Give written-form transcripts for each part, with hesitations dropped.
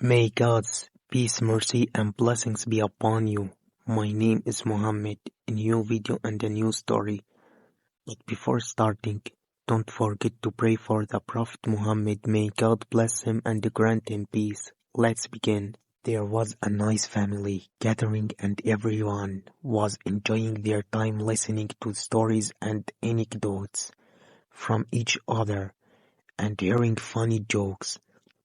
May God's peace, mercy, and blessings be upon you. My name is Muhammad, a new video and a new story. But before starting, don't forget to pray for the Prophet Muhammad. May God bless him and grant him peace. Let's begin. There was a nice family gathering and everyone was enjoying their time listening to stories and anecdotes from each other and hearing funny jokes.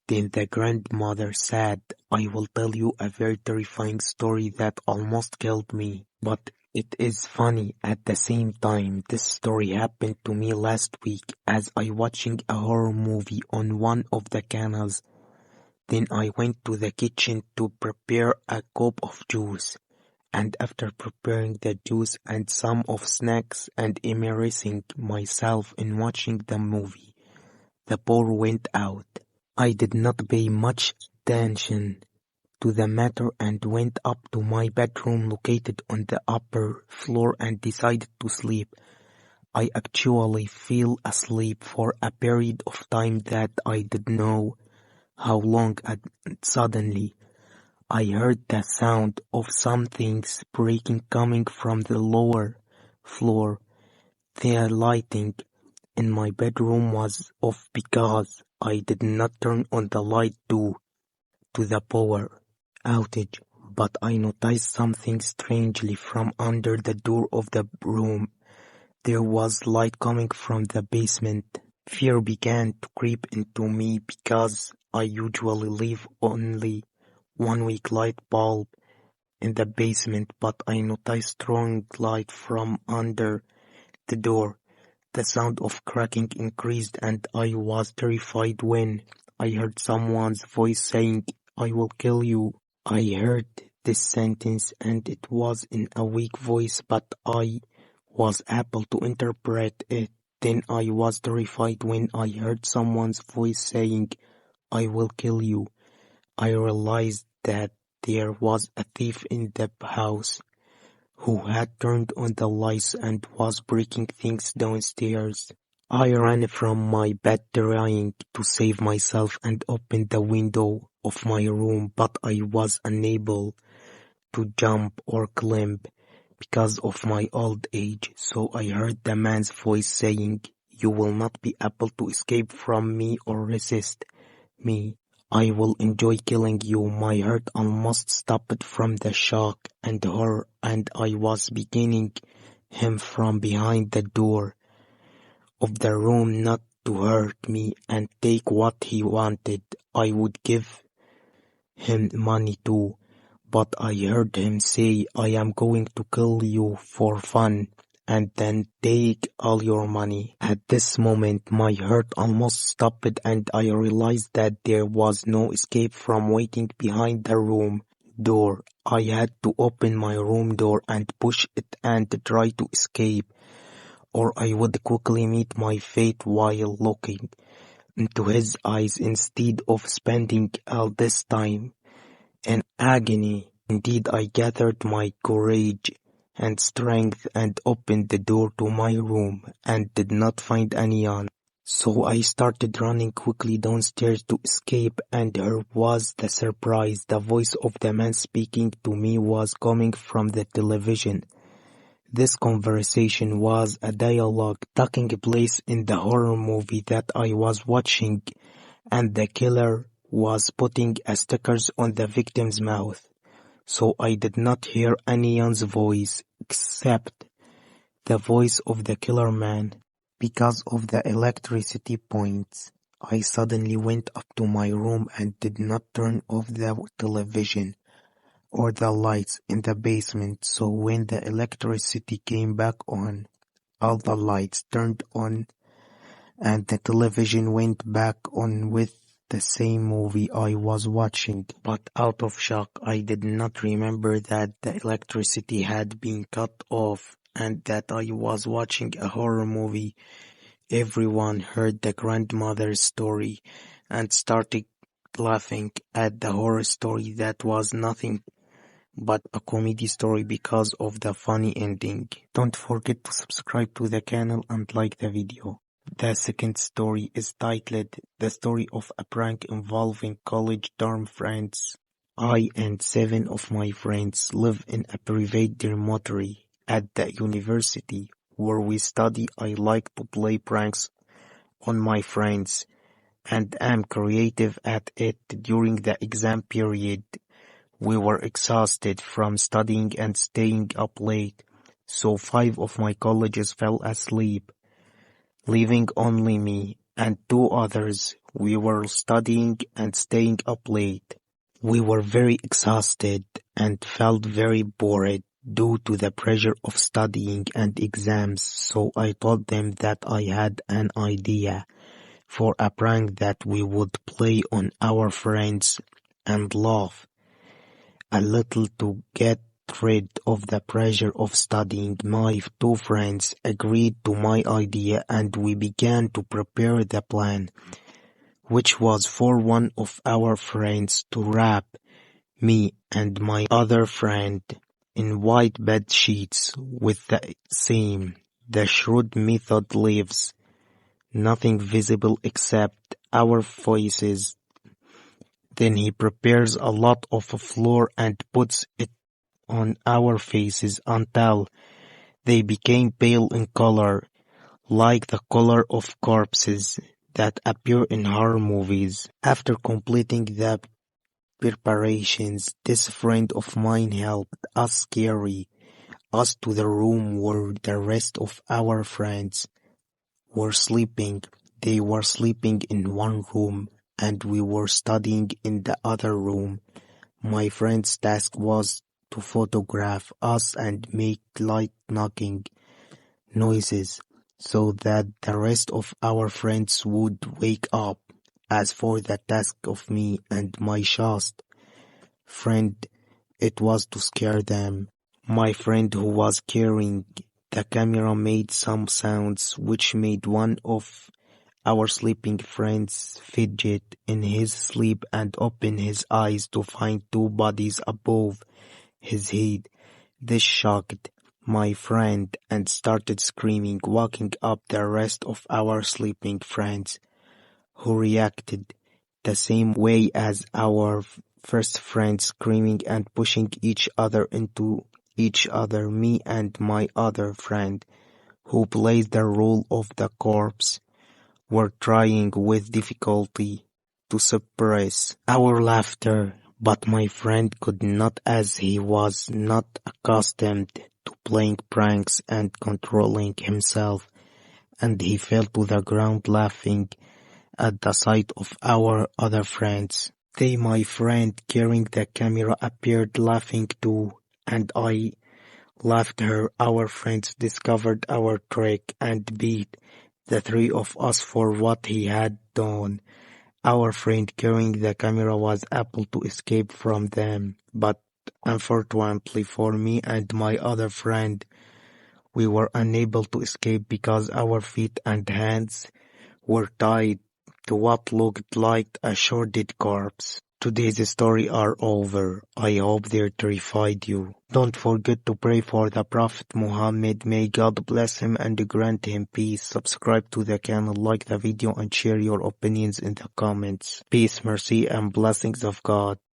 Then the grandmother said, "I will tell you a very terrifying story that almost killed me, but it is funny at the same time. This story happened to me last week as I watching a horror movie on one of the canals. Then I went to the kitchen to prepare a cup of juice, and after preparing the juice and some of snacks and immersing myself in watching the movie, the power went out. I did not pay much attention to the matter and went up to my bedroom located on the upper floor and decided to sleep. I actually fell asleep for a period of time that I didn't know how long, and suddenly I heard the sound of some things breaking coming from the lower floor. The lighting in my bedroom was off because I did not turn on the light due to the power outage, but I noticed something strangely from under the door of the room. There was light coming from the basement. Fear began to creep into me because I usually leave only one weak light bulb in the basement, but I noticed strong light from under the door. The sound of cracking increased and I was terrified when I heard someone's voice saying, "I will kill you." I heard this sentence and it was in a weak voice, but I was able to interpret it. Then I was terrified when I heard someone's voice saying, "I will kill you." I realized that there was a thief in the house who had turned on the lights and was breaking things downstairs. I ran from my bed trying to save myself and opened the window of my room, but I was unable to jump or climb because of my old age. So I heard the man's voice saying, "You will not be able to escape from me or resist me. I will enjoy killing you." My heart almost stopped from the shock and horror, and I was beginning him from behind the door of the room not to hurt me and take what he wanted. I would give him money too, but I heard him say, "I am going to kill you for fun and then take all your money." At this moment, my heart almost stopped and I realized that there was no escape from waiting behind the room door. I had to open my room door and push it and try to escape, or I would quickly meet my fate while looking into his eyes instead of spending all this time in agony. Indeed, I gathered my courage and strength and opened the door to my room and did not find anyone. So I started running quickly downstairs to escape, and here was the surprise. The voice of the man speaking to me was coming from the television. This conversation was a dialogue taking place in the horror movie that I was watching, and the killer was putting stickers on the victim's mouth. So I did not hear anyone's voice except the voice of the killer man. Because of the electricity points, I suddenly went up to my room and did not turn off the television or the lights in the basement. So when the electricity came back on, all the lights turned on and the television went back on with the same movie I was watching. But out of shock, I did not remember that the electricity had been cut off and that I was watching a horror movie. Everyone heard the grandmother's story and started laughing at the horror story that was nothing but a comedy story because of the funny ending. Don't forget to subscribe to the channel and like the video. The second story is titled The Story of a Prank Involving College Dorm Friends. I and 7 of my friends live in a private dormitory at the university where we study. I like to play pranks on my friends and am creative at it. During the exam period, we were exhausted from studying and staying up late, so 5 of my colleagues fell asleep, leaving only me and 2 others. We were studying and staying up late. We were very exhausted and felt very bored due to the pressure of studying and exams, so I told them that I had an idea for a prank that we would play on our friends and laugh a little to get rid of the pressure of studying. My 2 friends agreed to my idea and we began to prepare the plan, which was for one of our friends to wrap me and my other friend in white bed sheets with the shrewd method leaves nothing visible except our faces. Then he prepares a lot of flour and puts it on our faces until they became pale in color, like the color of corpses that appear in horror movies. After completing the preparations, this friend of mine helped us carry us to the room where the rest of our friends were sleeping. They were sleeping in one room and we were studying in the other room. My friend's task was to photograph us and make light knocking noises so that the rest of our friends would wake up. As for the task of me and my last friend, it was to scare them. My friend who was carrying the camera made some sounds which made one of our sleeping friends fidget in his sleep and open his eyes to find 2 bodies above his head. This shocked my friend and started screaming, waking up the rest of our sleeping friends, who reacted the same way as our first friend, screaming and pushing each other into each other. Me and my other friend, who plays the role of the corpse, were trying with difficulty to suppress our laughter, but my friend could not, as he was not accustomed to playing pranks and controlling himself, and he fell to the ground laughing at the sight of our other friends. Then my friend carrying the camera appeared laughing too, and I laughed her. Our friends discovered our trick and beat the 3 of us for what he had done. Our friend carrying the camera was able to escape from them, but unfortunately for me and my other friend, we were unable to escape because our feet and hands were tied to what looked like a shredded corpse. Today's story are over. I hope they terrified you. Don't forget to pray for the Prophet Muhammad. May God bless him and grant him peace. Subscribe to the channel, like the video and share your opinions in the comments. Peace, mercy and blessings of God.